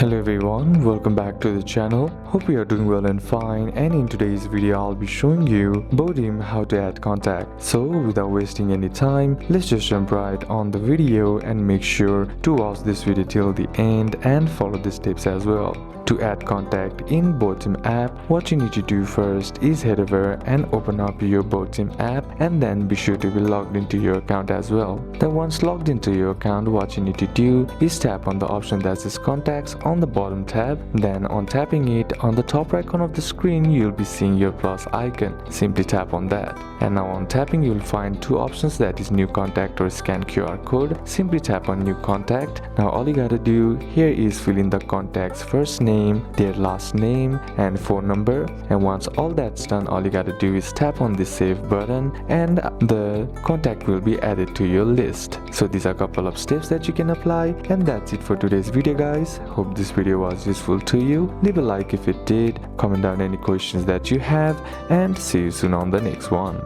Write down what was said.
Hello everyone, welcome back to the channel. Hope you are doing well and fine, and in today's video I'll be showing you Botim how to add contact. So without wasting any time, let's just jump right on the video and make sure to watch this video till the end and follow the steps as well. To add contact in Botim app, what you need to do first is head over and open up your Botim app, and then be sure to be logged into your account as well. Then once logged into your account, what you need to do is tap on the option that says contacts on the bottom tab. Then on tapping it, on the top right corner of the screen you'll be seeing your plus icon. Simply tap on that, and now on tapping you'll find two options, that is new contact or scan QR code. Simply tap on new contact. Now all you gotta do here is fill in the contact's first name, their last name and phone number, and once all that's done, all you gotta do is tap on the save button and the contact will be added to your list. So these are a couple of steps that you can apply, and that's it for today's video guys. Hope this video was useful to you. Leave a like if it did, comment down any questions that you have, and see you soon on the next one.